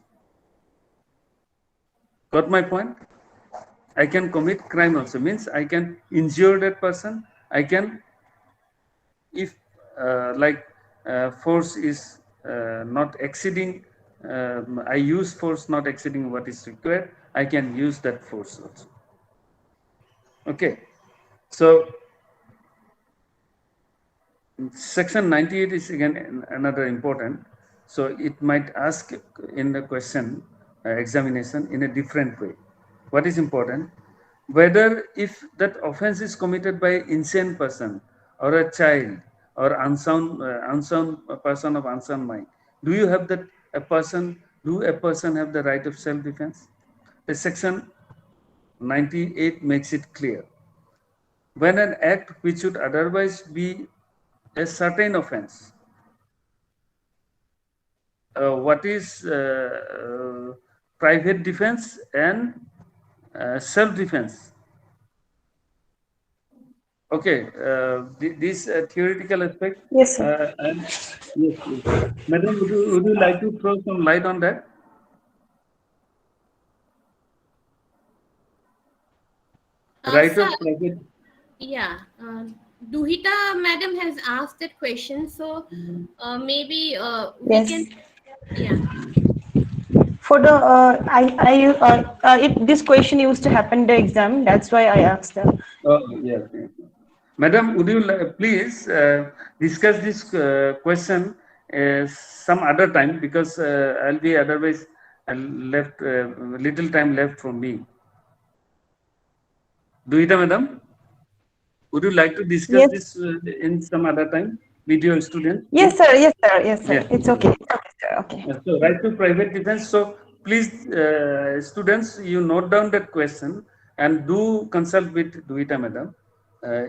Got my point? I can commit crime also, means I can injure that person. I can, if force is not exceeding I use force not exceeding what is required, I can use that force also. Okay, so section 98 is again another important. So it might ask in the question examination in a different way. What is important? Whether if that offense is committed by insane person or a child or unsound person of unsound mind, do you have that a person? Do a person have the right of self-defense? The section 98 makes it clear. When an act which would otherwise be a certain offense, what is private defense and self-defense? Okay, this theoretical aspect. Yes, sir. And yes, yes. Madam, would you like to throw some light on that? Right Sir, of private. yeah, Duhita madam has asked that question, so maybe we Yes. can, yeah. For the this question used to happen in the exam. That's why I asked her. Oh, yes, yes. Madam, would you please discuss this question some other time, because I'll be otherwise left little time left for me. Duhita madam, would you like to discuss Yes. this in some other time with your student? Yes, sir. Yes, sir. Yes, sir. Yes. It's okay. It's okay, sir. Okay. So right to private defense. So please, students, you note down that question and do consult with Duhita madam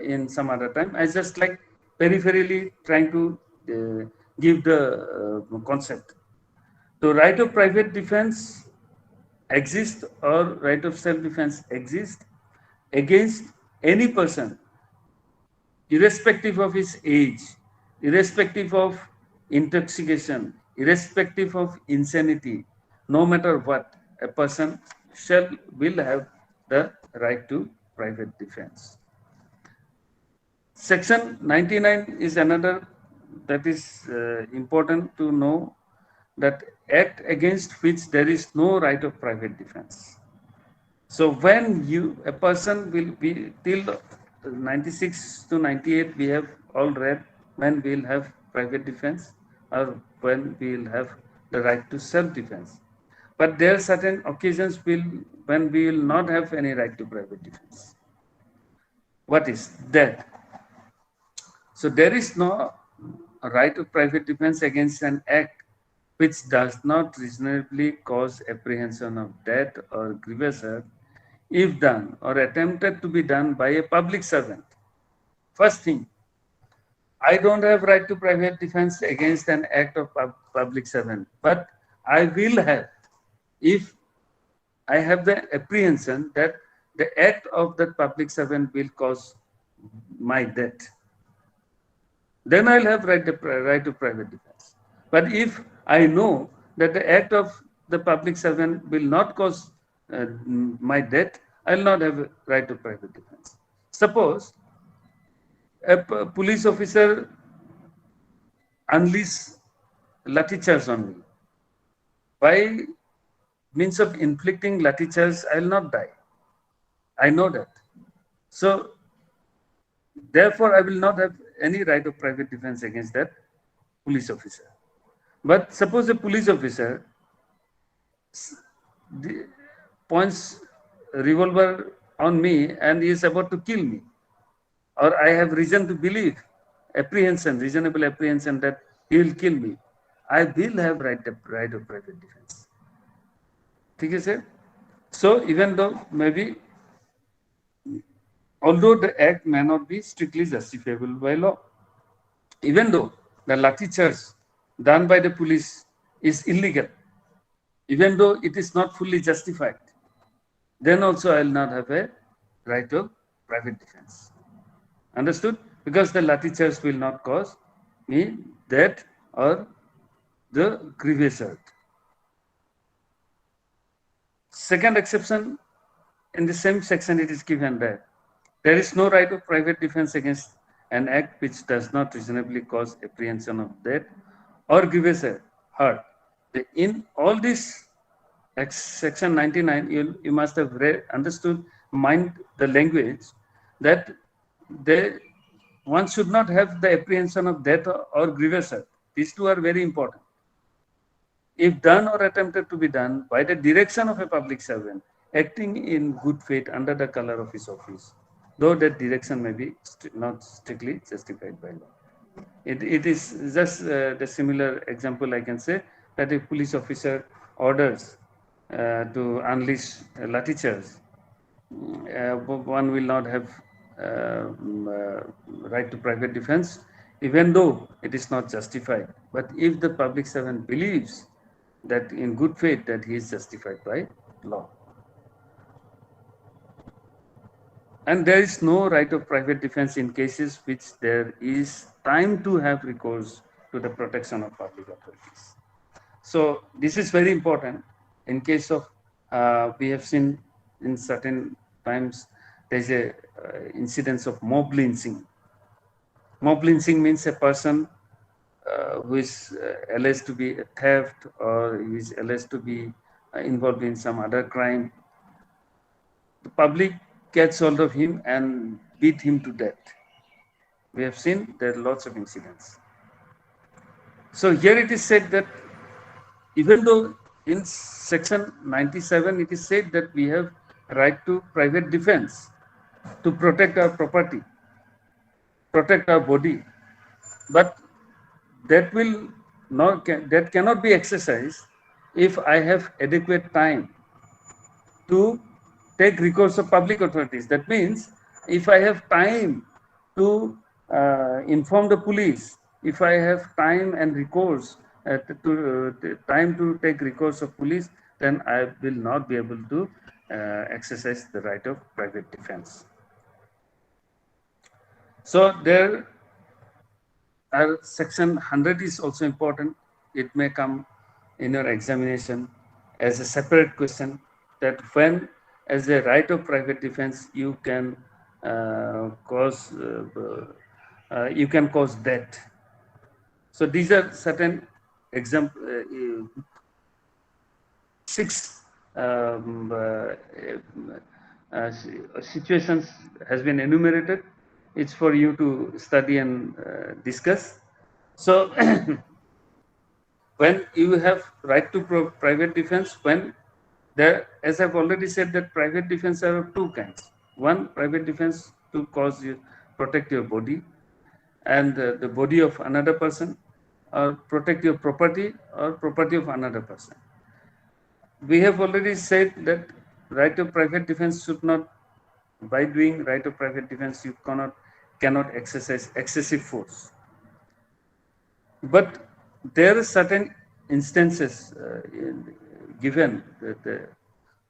in some other time. I just like peripherally trying to give the concept. So right of private defense exists or right of self-defense exists against any person, irrespective of his age, irrespective of intoxication, irrespective of insanity, no matter what, a person will have the right to private defense. Section 99 is another that is important to know, that act against which there is no right of private defense. So when a person will be till 96 to 98, we have all read when we will have private defense or when we will have the right to self-defense. But there are certain occasions when we will not have any right to private defense. What is that? So there is no right of private defense against an act which does not reasonably cause apprehension of death or grievous hurt if done or attempted to be done by a public servant. First thing, I don't have right to private defense against an act of public servant, but I will have if I have the apprehension that the act of that public servant will cause my death. Then I'll have right to private defense. But if I know that the act of the public servant will not cause my death, I'll not have a right to private defense. Suppose a police officer unleash lathi charge on me. By means of inflicting lathi charge, I'll not die. I know that. So therefore, I will not have any right of private defense against that police officer. But suppose a police officer points a revolver on me and he is about to kill me, or I have reason to believe, reasonable apprehension that he will kill me, I will have right of private defense. Okay, sir? So even though maybe, although the act may not be strictly justifiable by law, even though the lathi charge done by the police is illegal, even though it is not fully justified, then also I will not have a right of private defense. Understood? Because the lathi charge will not cause me death or the grievous hurt. Second exception, in the same section it is given that there is no right of private defense against an act which does not reasonably cause apprehension of death or grievous hurt In all this section 99, you must have understood, mind the language, that one should not have the apprehension of death or grievous hurt. These two are very important. If done or attempted to be done by the direction of a public servant, acting in good faith under the color of his office, though that direction may be not strictly justified by law. It is just the similar example I can say, that a police officer orders to unleash lathi charge, one will not have right to private defense, even though it is not justified. But if the public servant believes that in good faith that he is justified by law. And there is no right of private defense in cases which there is time to have recourse to the protection of public authorities. So this is very important. In case of, we have seen in certain times, there's a incidence of mob lynching. Mob lynching means a person who is alleged to be a theft, or who is alleged to be involved in some other crime. The public gets hold of him and beat him to death. We have seen there are lots of incidents. So here it is said that even though in section 97 it is said that we have right to private defense to protect our property, protect our body, but that will not, that cannot be exercised if I have adequate time to take recourse of public authorities. That means if I have time to inform the police, if I have time and recourse time to take recourse of police, then I will not be able to exercise the right of private defense. So there are section 100 is also important. It may come in your examination as a separate question, that when as a right of private defense you can cause death. So these are certain example 6 situations has been enumerated. It's for you to study and discuss. So when you have right to private defense, when there, as I've already said, that private defense are of two kinds. One, private defense to cause you protect your body and the body of another person, or protect your property or property of another person. We have already said that right of private defense should not, by doing right of private defense, you cannot exercise excessive force. But there are certain instances given that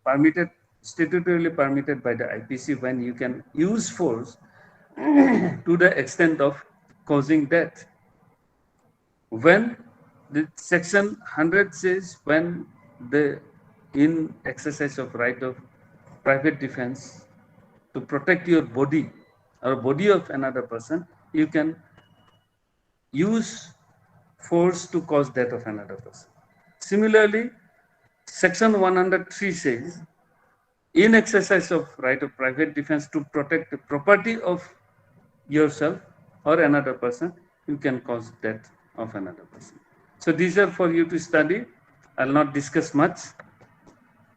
permitted, statutorily permitted by the IPC, when you can use force to the extent of causing death. When the section 100 says, when the in exercise of right of private defense to protect your body or body of another person, you can use force to cause death of another person. Similarly, section 103 says, in exercise of right of private defense to protect the property of yourself or another person, you can cause death of another person. So these are for you to study. I'll not discuss much.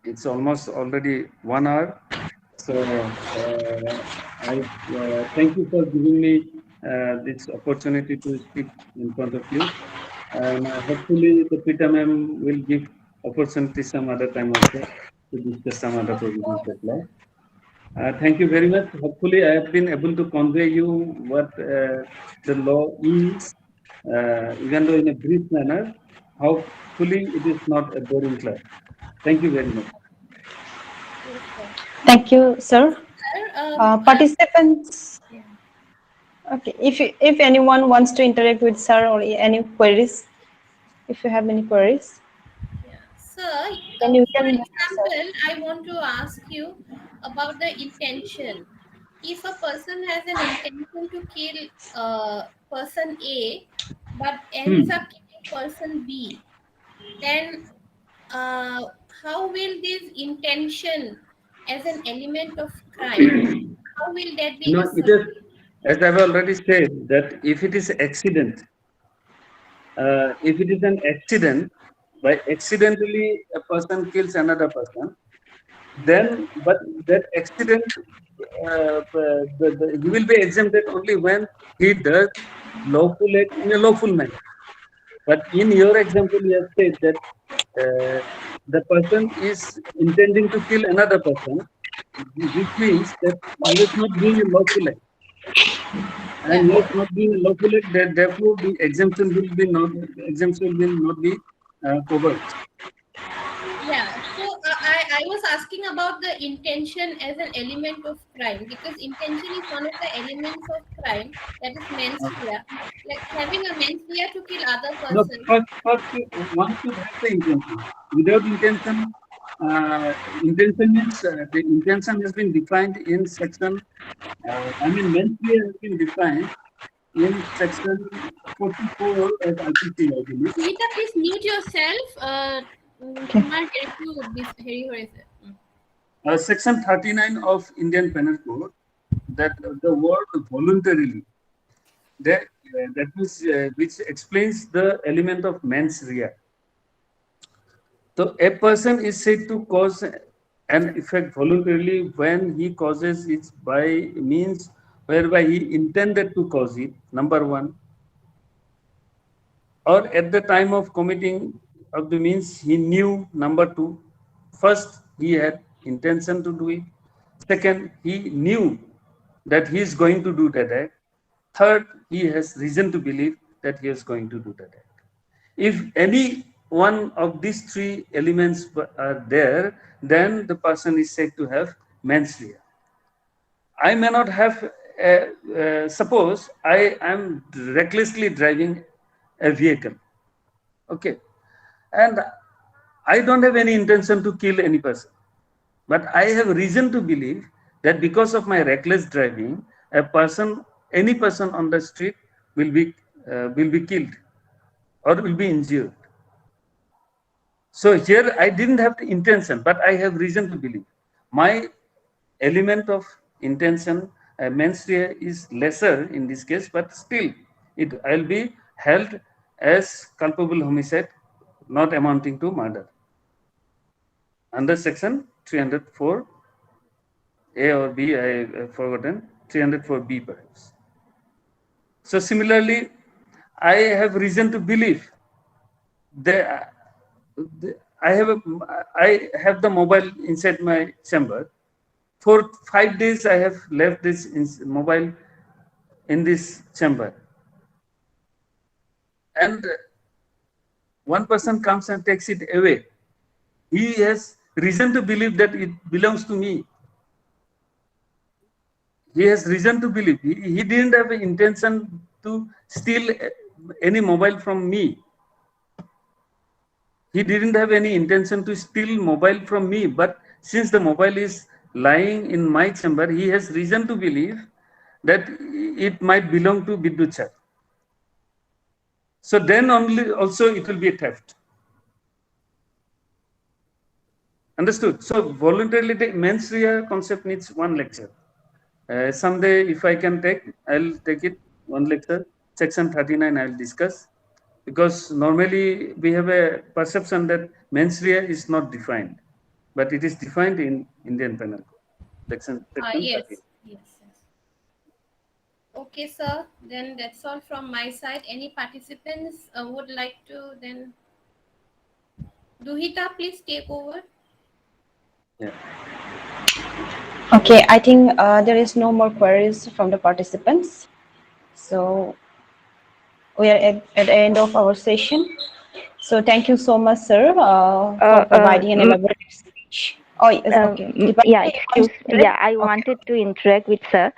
It's almost already 1 hour. So I thank you for giving me this opportunity to speak in front of you. And hopefully the Peter ma'am will give opportunity some other time also to discuss some other provisions of law. Thank you very much. Hopefully I have been able to convey you what the law is, even though in a brief manner. Hopefully it is not a boring class. Thank you very much. Thank you, sir. Participants. Yeah. Okay, if anyone wants to interact with sir or any queries, if you have any queries. Yeah. Sir, Then you for can- example, I want to ask you about the intention. If a person has an intention to kill person A, but ends up killing person B, then how will this intention as an element of crime, how will that be It assessed? is, as I've already said, that if it is accident, if it is an accident, by accidentally a person kills another person, then, but that accident, he will be exempted only when he does lawful act in a lawful manner. But in your example, you have said that the person is intending to kill another person, which means that he is not doing a lawful act. Yeah. And he is not doing a lawful act, that therefore the exemption will not be covered. Yeah, so I was asking about the intention as an element of crime, because intention is one of the elements of crime, that is mens rea. Like having a mens rea to kill other No, person. first, one should have the intention. Without intention, intention means the intention has been defined in section. Mens rea has been defined in section 44 of IPC, I believe. Rita, please mute yourself. Tomar একটু হেৰি হৈ আছে। Section 39 of Indian Penal Code, that the word voluntarily, that means which explains the element of mens rea. So a person is said to cause an effect voluntarily when he causes it by means whereby he intended to cause it, number one, or at the time of committing of the means he knew, number two. First, he had intention to do it. Second, he knew that he is going to do that act. Third, he has reason to believe that he is going to do that act. If any one of these three elements are there, then the person is said to have mens rea. I may not have, suppose I am recklessly driving a vehicle, okay, and I don't have any intention to kill any person, but I have reason to believe that because of my reckless driving, any person on the street will be killed or will be injured. So here I didn't have the intention, but I have reason to believe. My element of intention, mens rea, is lesser in this case, but still I'll be held as culpable homicide, not amounting to murder, under section 304 A or B, I have forgotten, 304B perhaps. So similarly, I have reason to believe that I have the mobile inside my chamber. For 5 days, I have left this mobile in this chamber. And one person comes and takes it away. He has reason to believe that it belongs to me. He has reason to believe. He didn't have an intention to steal any mobile from me. He didn't have any intention to steal mobile from me, but since the mobile is lying in my chamber, he has reason to believe that it might belong to Bidyut Char. So then only also it will be a theft. Understood? So voluntarily, the mens rea concept needs one lecture. Someday, if I can take, I'll take it, one lecture. Section 39 I'll discuss. Because normally we have a perception that mens rea is not defined, but it is defined in Indian Penal Code. Section Yes, 30. yes. Okay, sir. Then that's all from my side. Any participants would like to then? Duhita, please take over. Yeah. Okay, I think there is no more queries from the participants. So we are at the end of our session. So thank you so much, sir, for providing an elaborate speech. Oh, yes, okay. Yeah, excuse. Yeah, I wanted to interact with sir.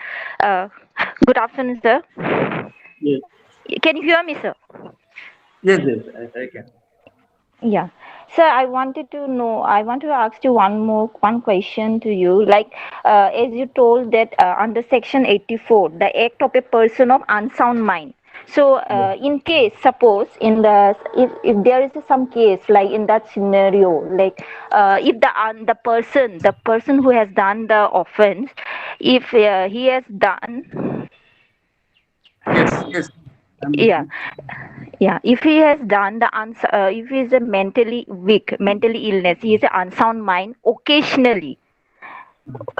Good afternoon, sir. Yes. Can you hear me, sir? Yes, I can. Yeah. Sir, I want to ask you one question to you. Like, as you told that under section 84, the act of a person of unsound mind So in case, suppose in the if there is some case like in that scenario, like if the person who has done the offense, if he has done, Yes, yes. I'm yeah, listening. yeah, if he has done the if he is a mentally weak, mentally illness, he is an unsound mind occasionally,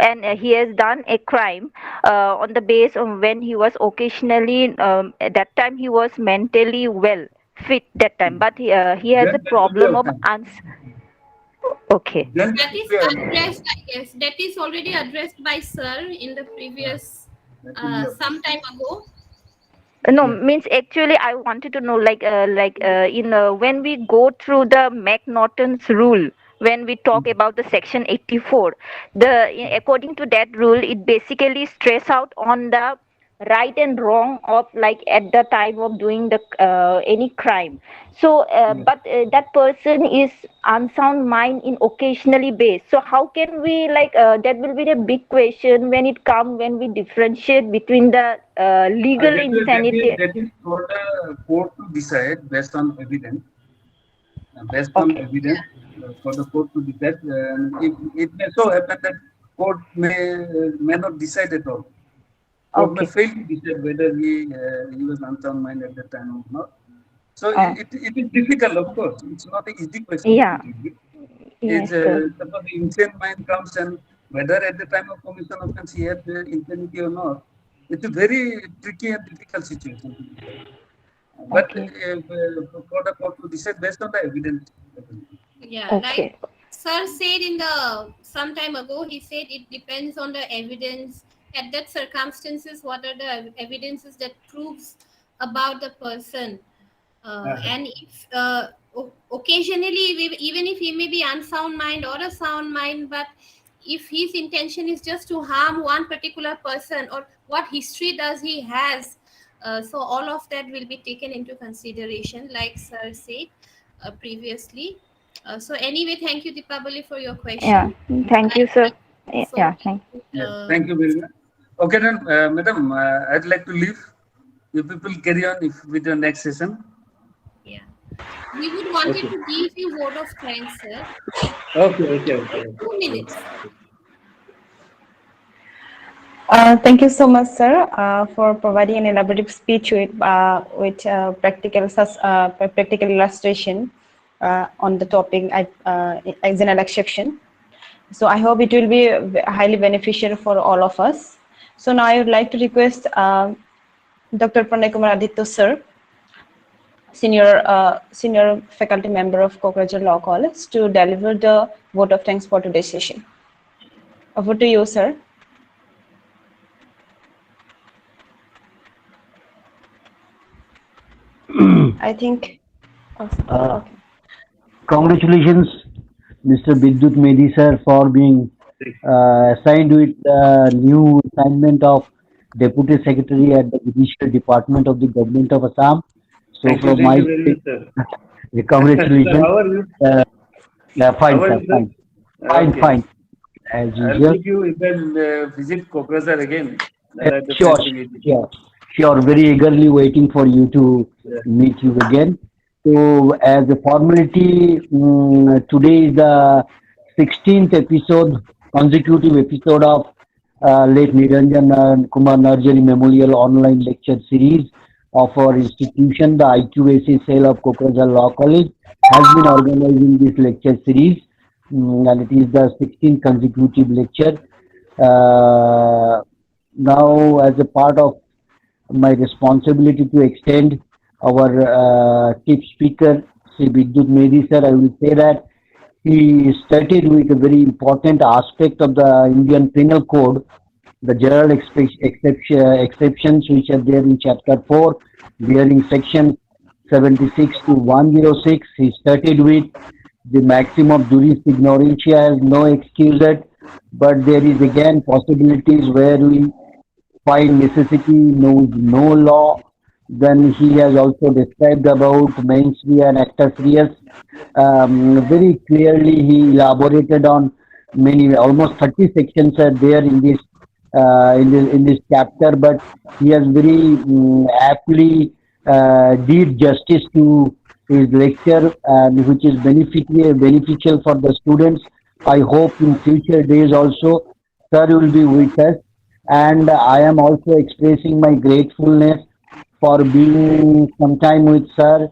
and he has done a crime on the base of when he was occasionally, at that time he was mentally well fit that time, but he has a Then that will be problem of okay. okay. Then that That will is be okay. addressed, I guess. That is already addressed by Sir in the previous That will be okay. some time ago. No, Yeah. means actually I wanted to know like in when we go through the McNaughton's rule, when we talk about the section 84, according to that rule, it basically stress out on the right and wrong of like at the time of doing the any crime. So Yeah. but that person is unsound mind in occasionally base, so how can we like that will be the big question when it come when we differentiate between the legal insanity. That is for the court to decide based on evidence. Based on Okay. evidence, for the court to decide. If it may so happen that court may not decide at all. Court may Okay. fail to decide whether he was unsound mind at that time or not. So uh, it is difficult, of course. It's not an easy question yeah, completely. yes It's sir. suppose the insane mind comes and whether at the time of commission of offense he had insanity or not. It's a very tricky and difficult situation to decide. But Okay. for the court to decide based on the evidence. Yeah, like Okay. Sir said in the some time ago, he said it depends on the evidence at that circumstances. What are the evidences that proves about the person? And if occasionally, even if he may be unsound mind or a sound mind, but if his intention is just to harm one particular person, or what history does he has, so all of that will be taken into consideration, like Sir said previously. So anyway, thank you, Deepavali, for your Yeah, question. thank I you sir. think so. Yeah, thank Yes, Uh, thank you very much. Okay then, madam, I'd like to leave. You people carry on with the next session. yeah, we would wanted Okay. to give you word of thanks, sir. Okay. 2 minutes. Thank you so much, sir, for providing an elaborate speech with practical illustration on the topic as an section. So I hope it will be highly beneficial for all of us. So now I would like to request Dr. Pranay Kumar Aditya, sir, senior faculty member of Kokrajhar Law College, to deliver the vote of thanks for today's session. Over to you, sir. I think. Okay. Congratulations, Mr. Bidyut Medi sir, for being assigned with the new assignment of Deputy Secretary at the Judicial Department of the Government of Assam. So Thank from you my very side, much, sir. Sir, congratulations. how are you? Yeah, fine, How are sir, you, fine. sir? Fine, Okay. fine, as I'll usual. meet you if I visit Kokrajhar again. At the Sure, fancy meeting. sure. Very eagerly waiting for you to Yeah. meet you again. So, as a formality, today is the 16th episode, consecutive episode of late Niranjan Kumar Narjari Memorial Online Lecture Series of our institution. The IQAC cell of Kokrajhar Law College has been organizing this lecture series, and it is the 16th consecutive lecture. Uh, Now, as a part of my responsibility to extend our chief speaker, Sri Bidyut Medi sir, I will say that he started with a very important aspect of the Indian Penal Code, the general exceptions which are there in Chapter 4, bearing Section 76 to 106. He started with the maximum of juris ignorantia has no excuse, but there is again possibilities where we find necessity knows no law. Then he has also described about mens rea and actus reus. Very clearly, he elaborated on many, almost 30 sections are there in this chapter, but he has very aptly did justice to his lecture, and which is beneficial for the students. I hope in future days also sir will be with us, and I am also expressing my gratefulness for being sometime with sir,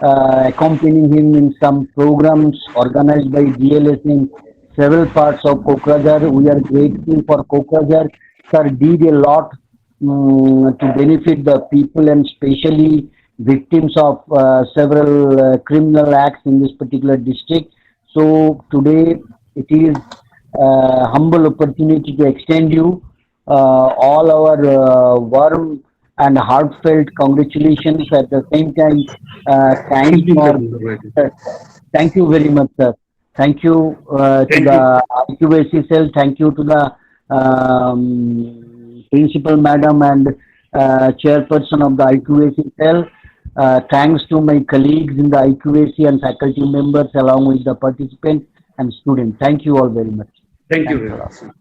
accompanying him in some programs organized by GLS in several parts of Kokrajhar. We are grateful for Kokrajhar. Sir did a lot to benefit the people, and especially victims of several criminal acts in this particular district. So today it is humble opportunity to extend you all our warm and heartfelt congratulations. At the same time, thanks for thank you very much, sir. Thank you to the IQAC cell. Thank you to the principal madam and chairperson of the IQAC cell. Thanks to my colleagues in the IQAC and faculty members along with the participants and students. Thank you all very much. Thank you Thanks very a lot. much.